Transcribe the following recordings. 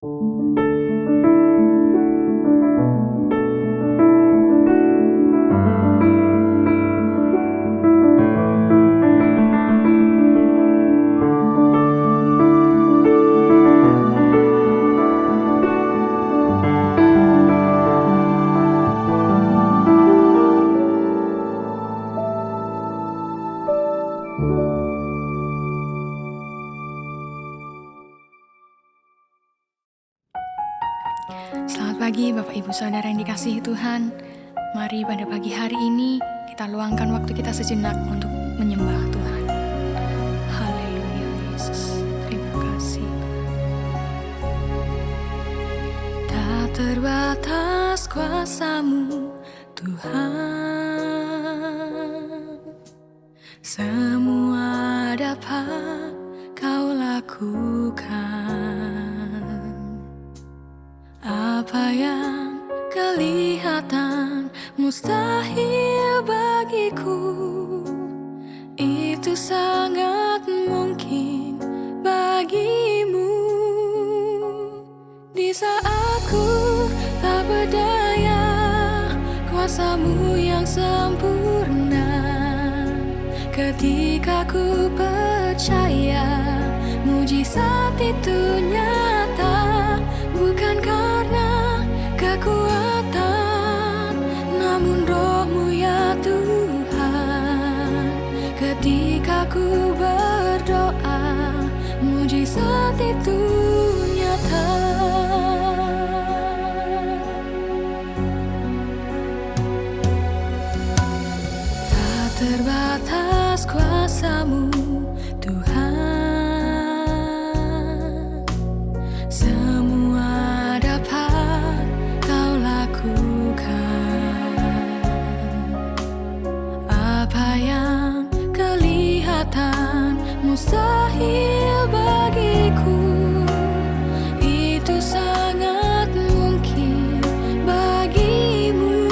Selamat pagi Bapak Ibu Saudara yang dikasihi Tuhan. Mari pada pagi hari ini kita luangkan waktu kita sejenak untuk menyembah Tuhan. Haleluya Yesus, terima kasih. Tak terbatas kuasa-Mu Tuhan, semua dapat Kau lakukan. Apa yang kelihatan mustahil bagiku, itu sangat mungkin bagimu. Di saat ku tak berdaya, kuasa-Mu yang sempurna. Ketika ku percaya, mujizat itu nyata. Bukan karena kekuatan, namun Roh-Mu ya Tuhan. Ketika ku berdoa, mujizat itu nyata. Tak terbatas kuasa-Mu Tuhan, mustahil bagiku, itu sangat mungkin bagimu.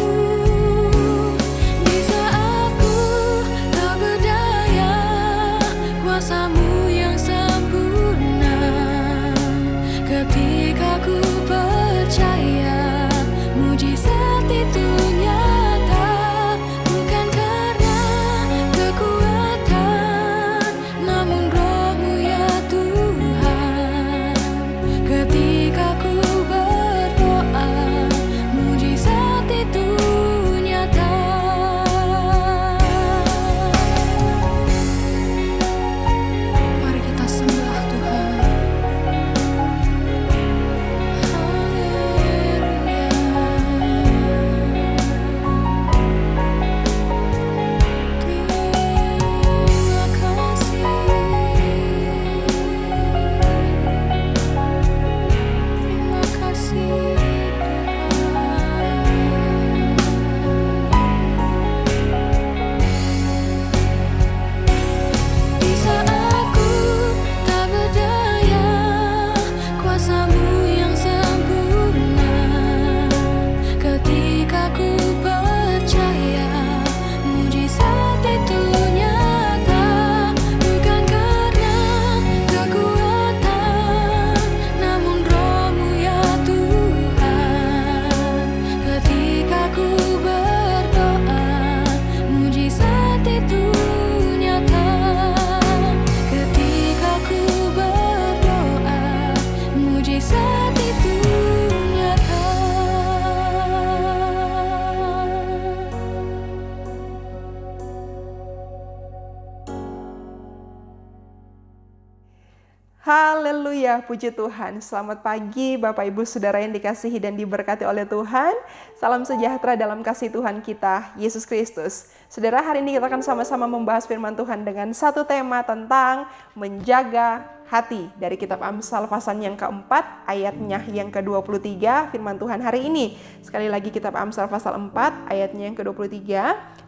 Di saat ku tak berdaya, kuasa-Mu yang sempurna. Ketika ku percaya, mujizat itu nyata. Bukan karena kekuatan, namun Roh-Mu ya Tuhan. Ketika ku berdoa, mujizat itu nyata. Mari kita sembah Tuhan. Haleluya, puji Tuhan. Selamat pagi Bapak Ibu Saudara yang dikasihi dan diberkati oleh Tuhan. Salam sejahtera dalam kasih Tuhan kita, Yesus Kristus. Saudara, hari ini kita akan sama-sama membahas firman Tuhan dengan satu tema tentang menjaga hati. Dari kitab Amsal pasal yang keempat, ayatnya yang ke-23, firman Tuhan hari ini. Sekali lagi kitab Amsal pasal 4, ayatnya yang ke-23,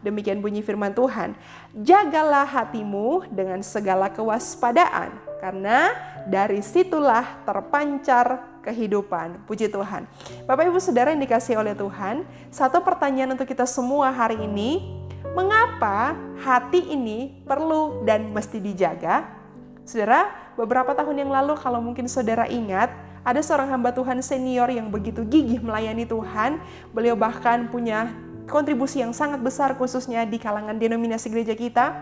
demikian bunyi firman Tuhan. Jagalah hatimu dengan segala kewaspadaan, karena dari situlah terpancar kehidupan. Puji Tuhan. Bapak Ibu Saudara yang dikasihi oleh Tuhan, satu pertanyaan untuk kita semua hari ini, mengapa hati ini perlu dan mesti dijaga? Saudara, beberapa tahun yang lalu kalau mungkin saudara ingat, Ada seorang hamba Tuhan senior yang begitu gigih melayani Tuhan. Beliau bahkan punya kontribusi yang sangat besar khususnya di kalangan denominasi gereja kita.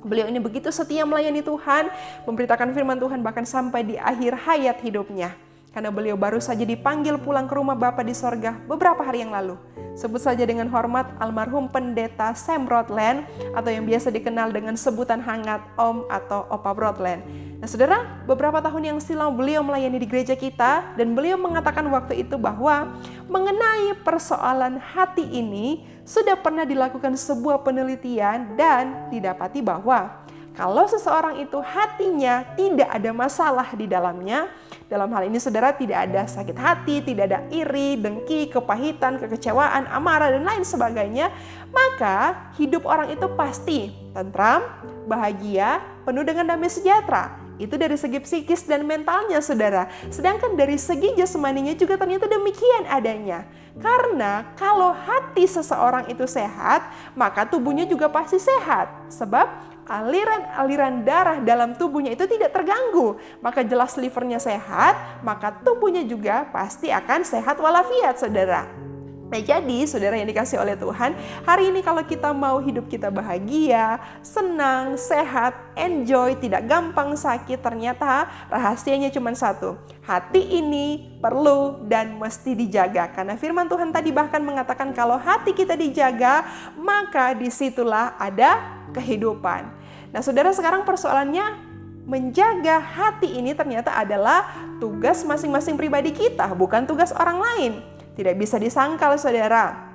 Beliau ini begitu setia melayani Tuhan, memberitakan firman Tuhan bahkan sampai di akhir hayat hidupnya. Karena beliau baru saja dipanggil pulang ke rumah Bapa di sorga beberapa hari yang lalu. Sebut saja dengan hormat almarhum pendeta Sam Broadland, atau yang biasa dikenal dengan sebutan hangat Om atau Opa Broadland. Nah saudara, beberapa tahun yang silam beliau melayani di gereja kita, dan beliau mengatakan waktu itu bahwa mengenai persoalan hati ini sudah pernah dilakukan sebuah penelitian dan didapati bahwa kalau seseorang itu hatinya tidak ada masalah di dalamnya, dalam hal ini saudara tidak ada sakit hati, tidak ada iri, dengki, kepahitan, kekecewaan, amarah, dan lain sebagainya, maka hidup orang itu pasti tentram, bahagia, penuh dengan damai sejahtera. Itu dari segi psikis dan mentalnya saudara. Sedangkan dari segi jasmaninya juga ternyata demikian adanya. Karena kalau hati seseorang itu sehat, maka tubuhnya juga pasti sehat. Sebab aliran-aliran darah dalam tubuhnya itu tidak terganggu. Maka jelas livernya sehat, maka tubuhnya juga pasti akan sehat walafiat saudara. Nah jadi saudara yang dikasih oleh Tuhan, hari ini kalau kita mau hidup kita bahagia, senang, sehat, enjoy, tidak gampang sakit, ternyata rahasianya cuma satu. Hati ini perlu dan mesti dijaga. Karena firman Tuhan tadi bahkan mengatakan kalau hati kita dijaga, maka disitulah ada kehidupan. Nah saudara, sekarang persoalannya menjaga hati ini ternyata adalah tugas masing-masing pribadi kita, bukan tugas orang lain. Tidak bisa disangkal saudara.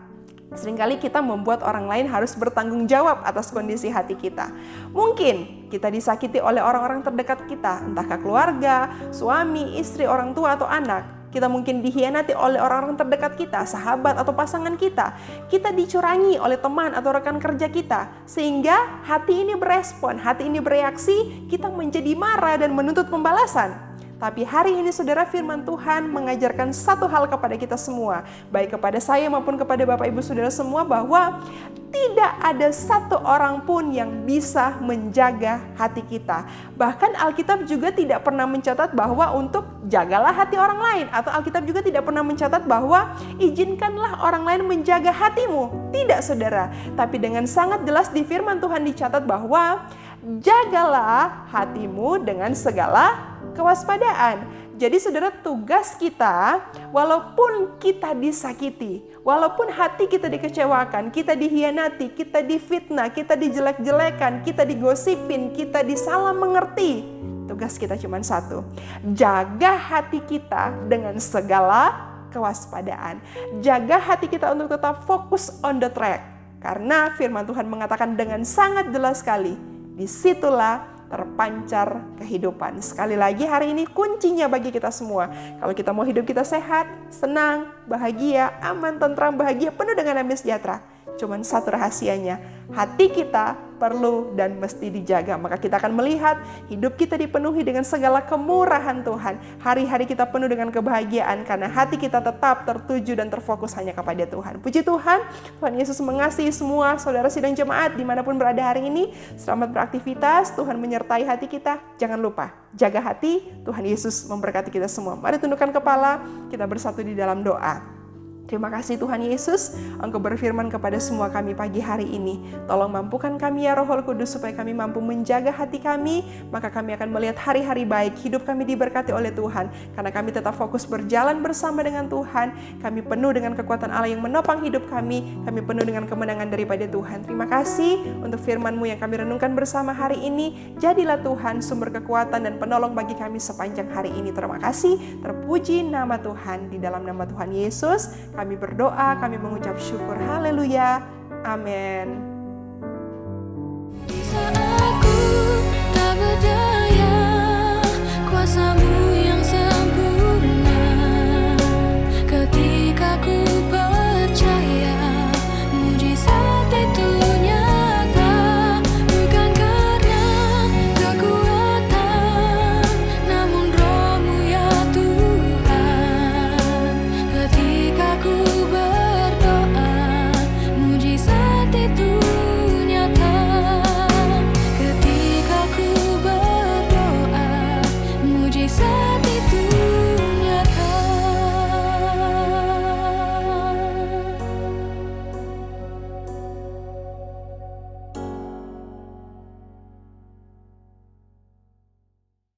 Seringkali kita membuat orang lain harus bertanggung jawab atas kondisi hati kita. Mungkin kita disakiti oleh orang-orang terdekat kita, entahkah keluarga, suami, istri, orang tua, atau anak. Kita mungkin dihianati oleh orang-orang terdekat kita, sahabat atau pasangan kita. Kita dicurangi oleh teman atau rekan kerja kita. Sehingga hati ini berespon, hati ini bereaksi, kita menjadi marah dan menuntut pembalasan. Tapi hari ini saudara, firman Tuhan mengajarkan satu hal kepada kita semua, baik kepada saya maupun kepada Bapak Ibu Saudara semua, bahwa tidak ada satu orang pun yang bisa menjaga hati kita. Bahkan Alkitab juga tidak pernah mencatat bahwa untuk jagalah hati orang lain, atau Alkitab juga tidak pernah mencatat bahwa izinkanlah orang lain menjaga hatimu. Tidak saudara, tapi dengan sangat jelas di firman Tuhan dicatat bahwa jagalah hatimu dengan segala kewaspadaan. Jadi saudara, tugas kita walaupun kita disakiti, walaupun hati kita dikecewakan, kita dihianati, kita difitnah, kita dijelek-jelekan, kita digosipin, kita disalah mengerti, tugas kita cuma satu. Jaga hati kita dengan segala kewaspadaan. Jaga hati kita untuk tetap fokus on the track. Karena firman Tuhan mengatakan dengan sangat jelas sekali, disitulah terpancar kehidupan. Sekali lagi hari ini kuncinya bagi kita semua. Kalau kita mau hidup kita sehat, senang, bahagia, aman, tentram, bahagia, penuh dengan damai sejahtera. Cuman satu rahasianya, hati kita perlu dan mesti dijaga. Maka kita akan melihat hidup kita dipenuhi dengan segala kemurahan Tuhan. Hari-hari kita penuh dengan kebahagiaan karena hati kita tetap tertuju dan terfokus hanya kepada Tuhan. Puji Tuhan, Tuhan Yesus mengasihi semua saudara sidang jemaat dimanapun berada hari ini. Selamat beraktivitas, Tuhan menyertai hati kita. Jangan lupa, jaga hati, Tuhan Yesus memberkati kita semua. Mari tundukkan kepala, kita bersatu di dalam doa. Terima kasih Tuhan Yesus, Engkau berfirman kepada semua kami pagi hari ini. Tolong mampukan kami ya Roh Kudus supaya kami mampu menjaga hati kami, maka kami akan melihat hari-hari baik, hidup kami diberkati oleh Tuhan. Karena kami tetap fokus berjalan bersama dengan Tuhan, kami penuh dengan kekuatan Allah yang menopang hidup kami penuh dengan kemenangan daripada Tuhan. Terima kasih untuk firman-Mu yang kami renungkan bersama hari ini. Jadilah Tuhan sumber kekuatan dan penolong bagi kami sepanjang hari ini. Terima kasih, terpuji nama Tuhan. Di dalam nama Tuhan Yesus, kami berdoa, kami mengucap syukur. Haleluya. Amin. Di saat aku tak berdaya, kuasa-Mu